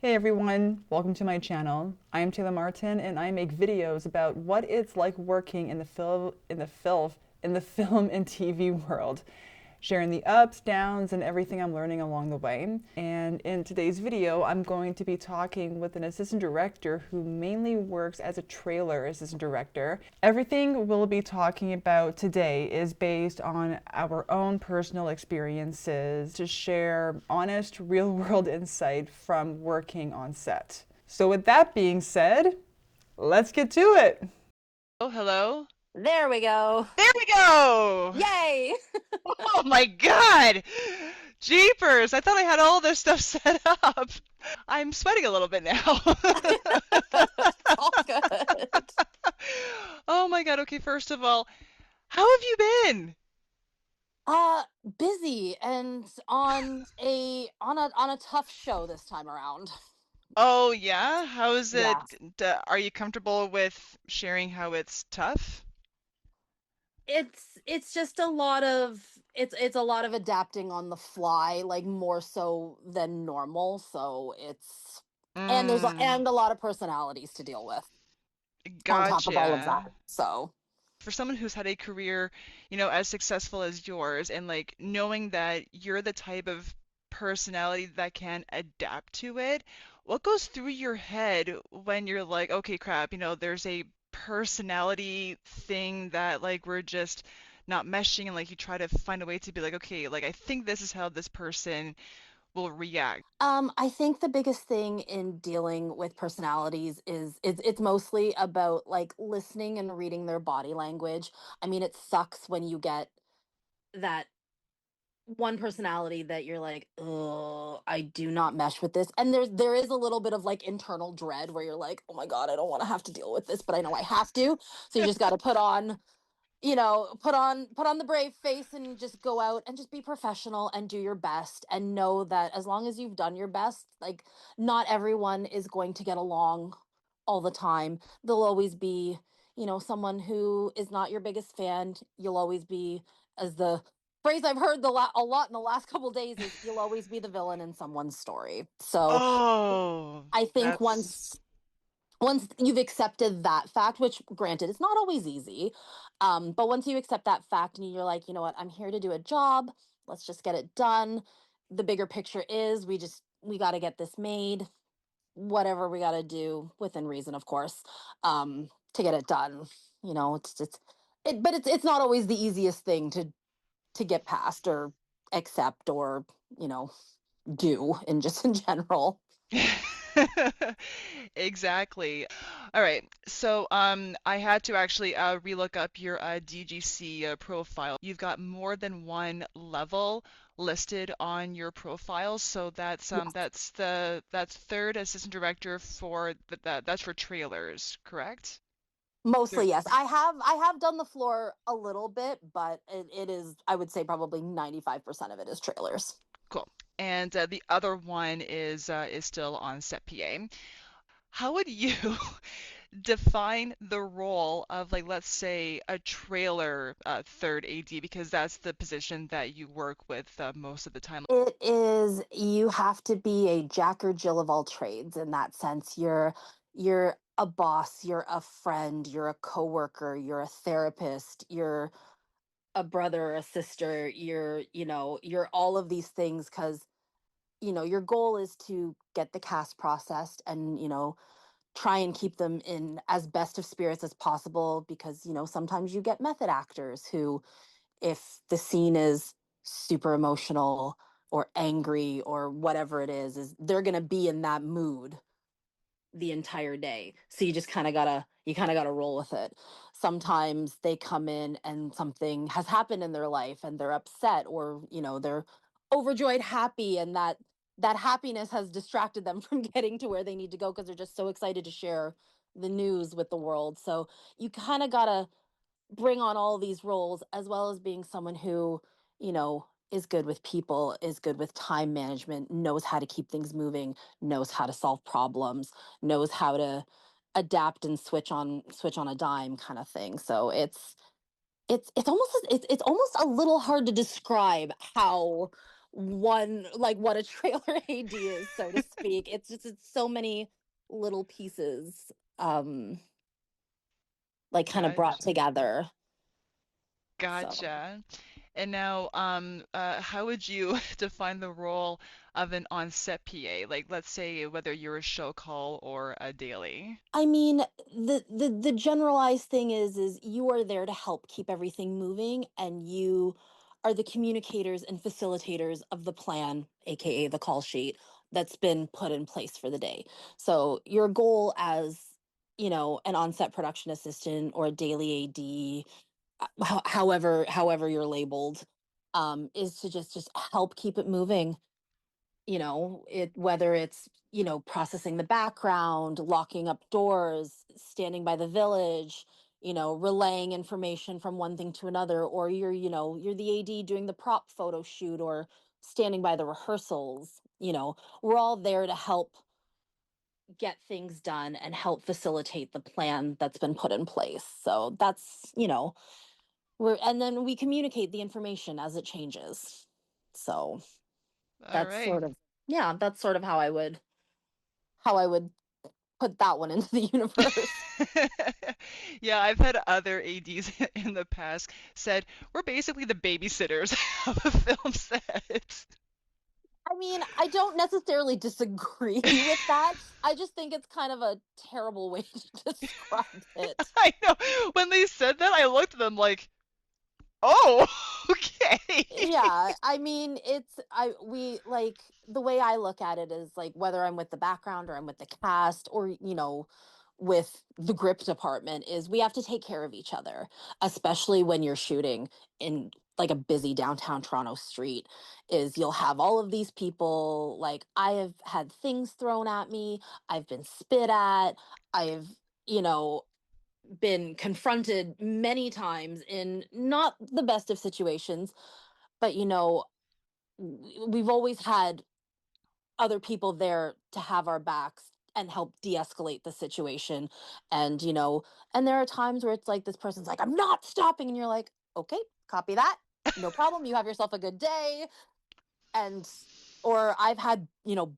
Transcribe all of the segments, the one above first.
Hey everyone, welcome to my channel. I'm Taylor Martin and I make videos about what it's like working in the film and TV world, sharing the ups, downs, and everything I'm learning along the way. And in today's video, I'm going to be talking with an assistant director who mainly works as a trailer assistant director. Everything we'll be talking about today is based on our own personal experiences to share honest, real world insight from working on set. So, with that being said, let's get to it. Oh, hello. There we go. There we go. Yay! Oh my God. Jeepers. I thought I had all this stuff set up. I'm sweating a little bit now. All good. Oh my God. Okay, first of all, how have you been? Uh, Busy and on a tough show this time around. Oh yeah. How is it? Yeah. Are you comfortable with sharing how it's tough? It's just a lot of it's a lot of adapting on the fly, like more so than normal. So it's Mm, and a lot of personalities to deal with on top of all of gotcha. that. So For someone who's had a career, as successful as yours, and like knowing that you're the type of personality that can adapt to it, what goes through your head when you're like, okay, crap, there's a personality thing that like we're just not meshing, and like you try to find a way to be like, okay, like I think this is how this person will react. I think the biggest thing in dealing with personalities is it's mostly about like listening and reading their body language. I mean, it sucks when you get that one personality that you're like, oh, I do not mesh with this. And there is a little bit of like internal dread where you're like, oh my God, I don't want to have to deal with this, but I know I have to. So you just gotta put on the brave face and just go out and just be professional and do your best and know that as long as you've done your best, like not everyone is going to get along all the time. There'll always be, someone who is not your biggest fan. You'll always be, as the phrase I've heard a lot in the last couple days is, you'll always be the villain in someone's story. So Oh, I think that's once you've accepted that fact, which granted it's not always easy, but once you accept that fact and you're like, you know what, I'm here to do a job, let's just get it done. The bigger picture is we got to get this made, whatever we got to do within reason, of course, to get it done. But it's not always the easiest thing to get past or accept or you know do in just in general. Exactly. All right. So, I had to actually relook up your DGC profile. You've got more than one level listed on your profile. So that's third assistant director for that's for trailers, correct? Mostly, Third. yes. I have done the floor a little bit, but it is, I would say, probably 95% of it is trailers. Cool. And the other one is still on set PA. How would you define the role of, like, let's say a trailer third AD, because that's the position that you work with most of the time. It is, you have to be a jack or Jill of all trades in that sense. You're a boss, you're a friend, you're a coworker, you're a therapist, you're a brother or a sister, you're all of these things because your goal is to get the cast processed and try and keep them in as best of spirits as possible because sometimes you get method actors who, if the scene is super emotional or angry or whatever it is they're going to be in that mood the entire day, so you kind of gotta roll with it. Sometimes they come in and something has happened in their life and they're upset, or they're overjoyed happy, and that happiness has distracted them from getting to where they need to go because they're just so excited to share the news with the world. So you kind of gotta bring on all these roles, as well as being someone who is good with people, is good with time management, knows how to keep things moving, knows how to solve problems, knows how to adapt and switch on a dime kind of thing. So it's almost a little hard to describe how what a trailer AD is, so to speak. It's so many little pieces, like kind of brought Gotcha. together. So Gotcha. And now, how would you define the role of an on-set PA? Like, let's say whether you're a show call or a daily. I mean, the generalized thing is you are there to help keep everything moving, and you are the communicators and facilitators of the plan, aka the call sheet that's been put in place for the day. So your goal as, an on-set production assistant or a daily AD, however you're labeled, is to just help keep it moving. Whether it's, processing the background, locking up doors, standing by the village, relaying information from one thing to another, or you're the AD doing the prop photo shoot, or standing by the rehearsals. We're all there to help get things done and help facilitate the plan that's been put in place. So that's, and then we communicate the information as it changes. So All that's right. sort of, yeah, that's sort of how I would put that one into the universe. Yeah, I've had other ADs in the past said we're basically the babysitters of a film set. I mean, I don't necessarily disagree with that. I just think it's kind of a terrible way to describe it. I know. When they said that, I looked at them like, oh, okay. Yeah, I mean, we like the way I look at it is like whether I'm with the background or I'm with the cast or, with the grip department is we have to take care of each other, especially when you're shooting in like a busy downtown Toronto street. Is you'll have all of these people, like I have had things thrown at me, I've been spit at, I've, you know, been confronted many times in not the best of situations, but we've always had other people there to have our backs and help de-escalate the situation. And and there are times where it's like this person's like, I'm not stopping, and you're like, okay, copy that, no problem, you have yourself a good day. And or I've had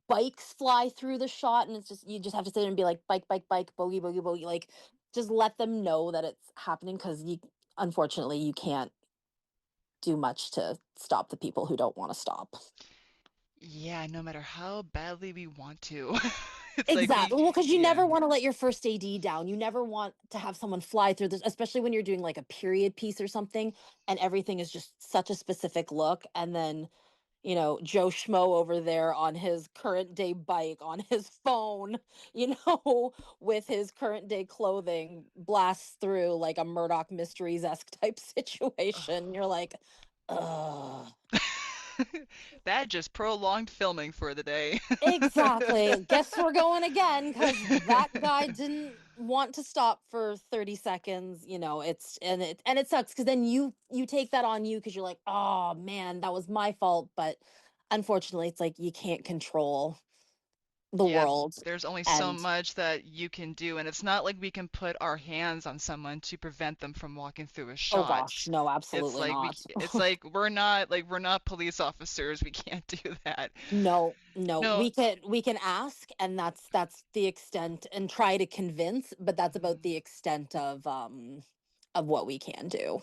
bikes fly through the shot, and it's just you just have to sit there and be like, bike, bike, bike, bogey, bogey, bogey, like just let them know that it's happening, because you unfortunately you can't do much to stop the people who don't want to stop. Yeah, no matter how badly we want to. It's like Exactly. Well, because you yeah. never want to let your first AD down. You never want to have someone fly through this, especially when you're doing like a period piece or something, and everything is just such a specific look. And then, Joe Schmo over there on his current day bike, on his phone, with his current day clothing, blasts through like a Murdoch Mysteries esque type situation. You're like, ugh. That just prolonged filming for the day. Exactly. Guess we're going again, because that guy didn't want to stop for 30 seconds. It sucks, because then you take that on you, because you're like, oh man, that was my fault. But unfortunately, it's like you can't control the Yeah, world. there's only so And much that you can do, and it's not like we can put our hands on someone to prevent them from walking through a oh shot. gosh, no, It's absolutely like not. we're not police officers. We can't do that. No, no, No. we can ask, and that's the extent, and try to convince, but that's about Mhm. the extent of what we can do.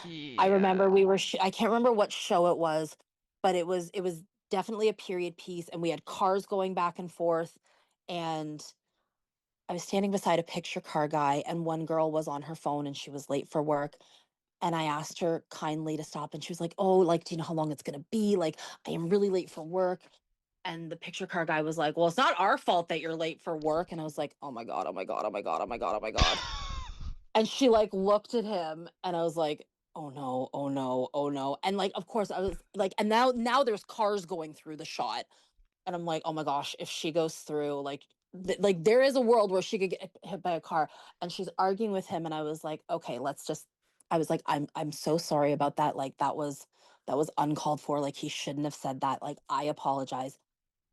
I Yeah. remember I can't remember what show it was, but it was definitely a period piece, and we had cars going back and forth, and I was standing beside a picture car guy, and one girl was on her phone and she was late for work, and I asked her kindly to stop, and she was like, "Oh, like, do you know how long it's going to be? Like, I am really late for work." And the picture car guy was like, "Well, it's not our fault that you're late for work." And I was like, "Oh my god, oh my god, oh my god, oh my god, oh my god." And she like looked at him, and I was like, "Oh no, oh no, oh no." And like of course I was like, and now there's cars going through the shot, and I'm like, "Oh my gosh, if she goes through, like like there is a world where she could get hit by a car." And she's arguing with him, and I was like, "Okay, let's just." I was like, I'm so sorry about that. Like that was uncalled for. Like he shouldn't have said that. Like I apologize,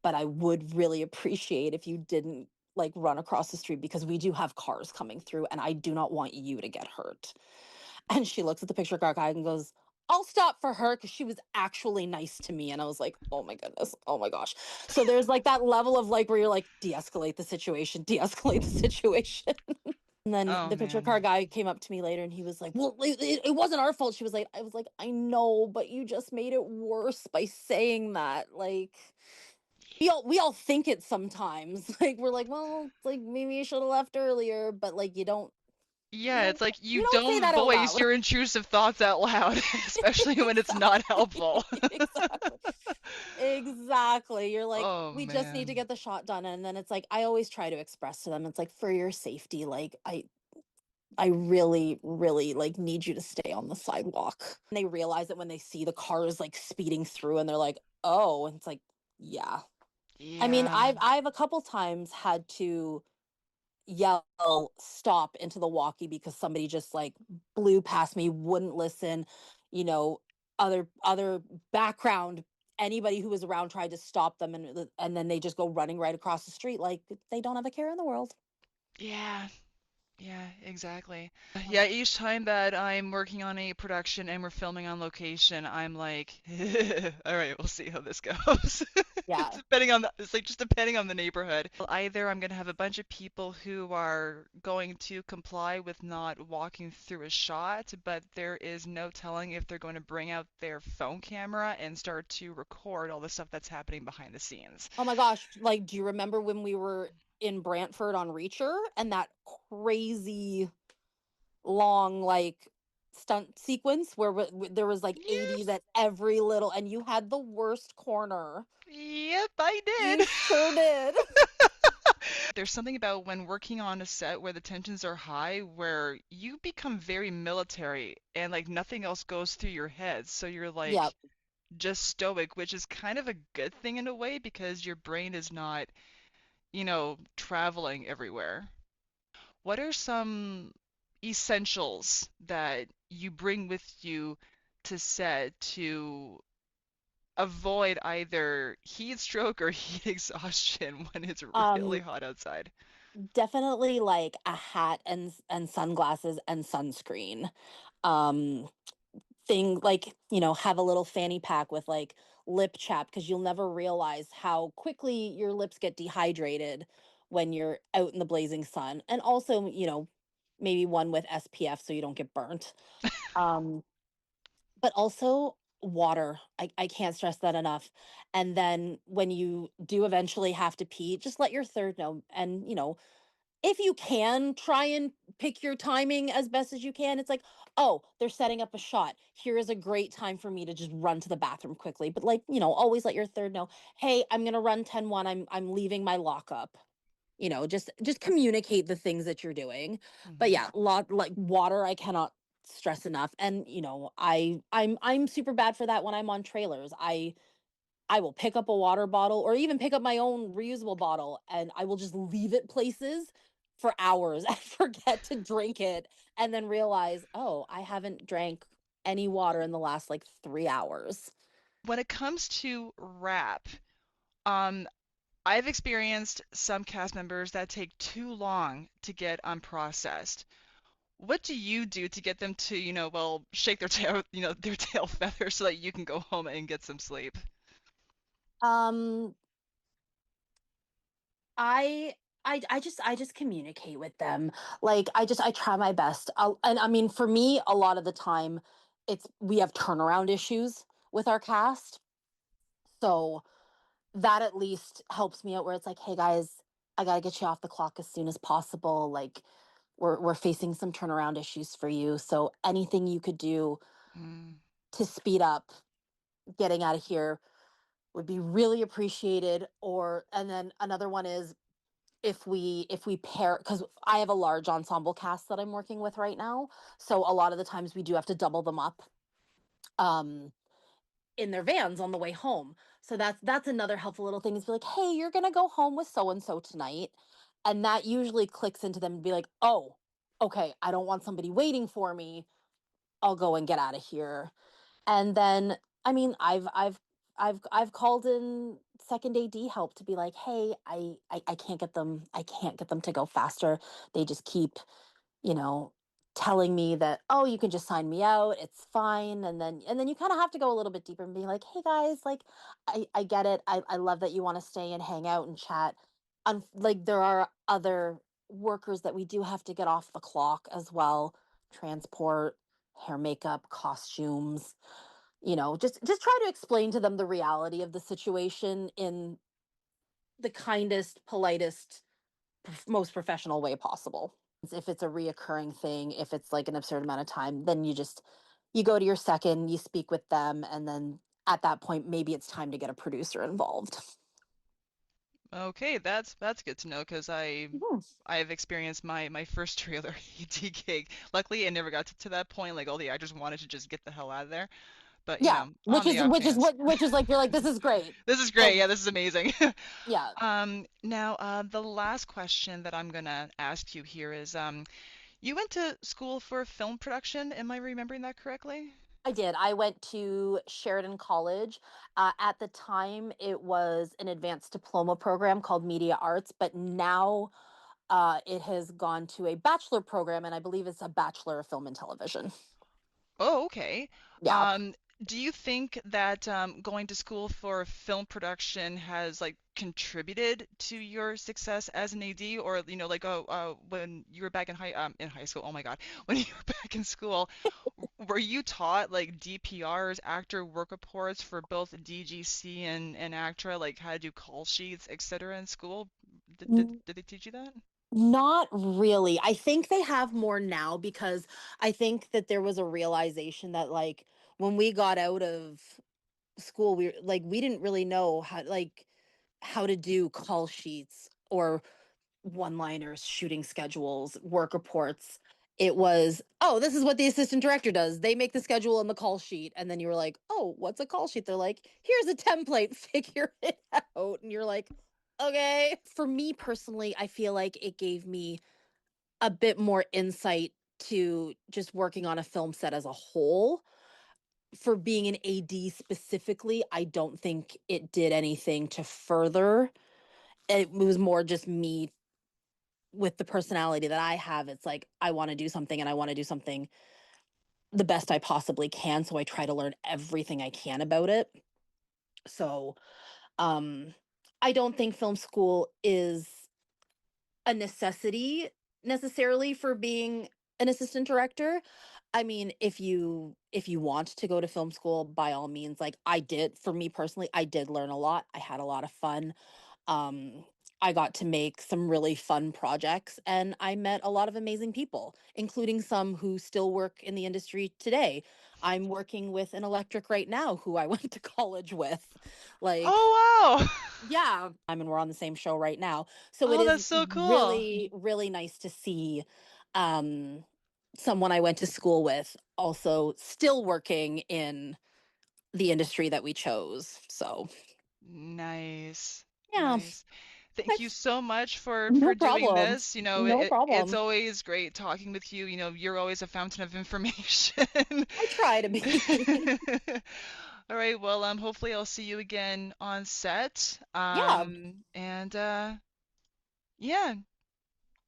but I would really appreciate if you didn't like run across the street, because we do have cars coming through and I do not want you to get hurt." And she looks at the picture car guy and goes, I'll stop for her because she was actually nice to me. And I was like, oh my goodness, oh my gosh. So there's like that level of like where you're like, de-escalate the situation, de-escalate the situation. And then Oh the picture man. car guy came up to me later and he was like, well, it wasn't our fault. She was like, I was like, I know, but you just made it worse by saying that. Like, we all think it sometimes. Like we're like, well, it's like maybe you should have left earlier, but like you Yeah, don't it's like you you don't say don't that out voice loud. your intrusive thoughts out loud, especially when it's not helpful. Exactly. Exactly. Exactly. You're like, Oh we just need to man. get the shot done. And then it's like, I always try to express to them, it's like, for your safety, like I really, really like need you to stay on the sidewalk. And they realize it when they see the cars like speeding through and they're like, oh, and it's like, yeah. I mean, Yeah. I've a couple times had to yell stop into the walkie because somebody just like blew past me, wouldn't listen, you know, other background, anybody who was around tried to stop them, and then they just go running right across the street like they don't have a care in the world. Yeah. Yeah, exactly. Yeah, each time that I'm working on a production and we're filming on location, I'm like, all right, we'll see how this goes. Yeah. It's like just depending on the neighborhood. Either I'm gonna have a bunch of people who are going to comply with not walking through a shot, but there is no telling if they're going to bring out their phone camera and start to record all the stuff that's happening behind the scenes. Oh my gosh, like do you remember when we were in Brantford on Reacher and that crazy long like stunt sequence where there was like Yep, 80s at every little, and you had the worst corner. yep, I You did. sure did. There's something about when working on a set where the tensions are high, where you become very military and like nothing else goes through your head. So you're like Yep. just stoic, which is kind of a good thing in a way because your brain is not, traveling everywhere. What are some essentials that you bring with you to set to avoid either heat stroke or heat exhaustion when it's really um hot outside? Definitely like a hat and sunglasses and sunscreen. um Thing like, have a little fanny pack with like lip chap, because you'll never realize how quickly your lips get dehydrated when you're out in the blazing sun. And also, maybe one with SPF so you don't get burnt. um but also water. I can't stress that enough. And then when you do eventually have to pee, just let your third know. And if you can try and pick your timing as best as you can, it's like, oh, they're setting up a shot. Here is a great time for me to just run to the bathroom quickly. But like, always let your third know, hey, I'm gonna run 10-1. I'm leaving my lockup. Just communicate the things that you're doing. But Mhm. yeah, lot like water, I cannot stress enough. And I'm super bad for that when I'm on trailers. I will pick up a water bottle or even pick up my own reusable bottle, and I will just leave it places for hours and forget to drink it, and then realize, oh, I haven't drank any water in the last like 3 hours. When it comes to rap, um, I've experienced some cast members that take too long to get unprocessed. What do you do to get them to, shake their tail, their tail feather so that you can go home and get some sleep? Um, I I just communicate with them. Like I try my best. And I mean, for me, a lot of the time, we have turnaround issues with our cast, so that at least helps me out. Where it's like, hey guys, I gotta get you off the clock as soon as possible. Like we're facing some turnaround issues for you. So anything you could do Mm, to speed up getting out of here would be really appreciated. Or and then another one is, if we pair, because I have a large ensemble cast that I'm working with right now. So a lot of the times we do have to double them up um in their vans on the way home. So that's another helpful little thing, is be like, hey, you're gonna go home with so and so tonight. And that usually clicks into them to be like, oh, okay, I don't want somebody waiting for me. I'll go and get out of here. And then I mean, I've called in second AD help to be like, hey, I can't get them to go faster. They just keep, you know, telling me that, oh, you can just sign me out, it's fine. And then you kind of have to go a little bit deeper and be like, hey guys, like I get it. I love that you want to stay and hang out and chat. Like there are other workers that we do have to get off the clock as well. Transport, hair, makeup, costumes, just try to explain to them the reality of the situation in the kindest, politest, most professional way possible. If it's a reoccurring thing, if it's like an absurd amount of time, then you go to your second, you speak with them, and then at that point maybe it's time to get a producer involved. Okay, that's good to know because Mhm. I've experienced my first trailer AD gig. Luckily, it never got to that point. Like all the actors wanted to just get the hell out of there. But Yeah, which on the is off which is chance, which is like you're like, this is great. this is great. But Yeah, this is amazing. yeah, Now, the last question that I'm gonna ask you here is, you went to school for film production. Am I remembering that correctly? I did. I went to Sheridan College. At the time, it was an advanced diploma program called Media Arts, but now it has gone to a bachelor program, and I believe it's a Bachelor of Film and Television. Oh, okay. Yeah. Um, do you think that going to school for film production has like contributed to your success as an AD, or like when you were back in high school? Oh my God, when you were back in school, were you taught like DPRs, actor work reports for both DGC and ACTRA, like how to do call sheets, etc. in school? Did they teach you that? Not really. I think they have more now because I think that there was a realization that like when we got out of school, we didn't really know how to do call sheets or one-liners, shooting schedules, work reports. It was, oh, this is what the assistant director does. They make the schedule and the call sheet. And then you were like, oh, what's a call sheet? They're like, here's a template, figure it out. And you're like, okay. For me personally, I feel like it gave me a bit more insight to just working on a film set as a whole. For being an AD specifically, I don't think it did anything to further. It was more just me with the personality that I have. It's like I want to do something and I want to do something the best I possibly can. So I try to learn everything I can about it. So um I don't think film school is a necessity necessarily for being an assistant director. I mean, if you want to go to film school, by all means, like I did. For me personally, I did learn a lot. I had a lot of fun. Um, I got to make some really fun projects and I met a lot of amazing people, including some who still work in the industry today. I'm working with an electric right now who I went to college with. Like, Oh wow! yeah, I mean, we're on the same show right now. So it Oh, is that's so cool. really, really nice to see um, someone I went to school with also still working in the industry that we chose. So, Nice. yeah, Nice. Thank you that's so much for no doing problem. this. No It's problem. always great talking with you. You're always a fountain of information. I try to be. All right, well, hopefully I'll see you again on set. Yeah. And yeah,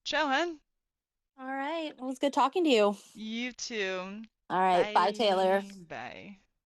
ciao, hun. All right. It was good talking to you. You too. All right. Bye, Taylor. Bye. Bye.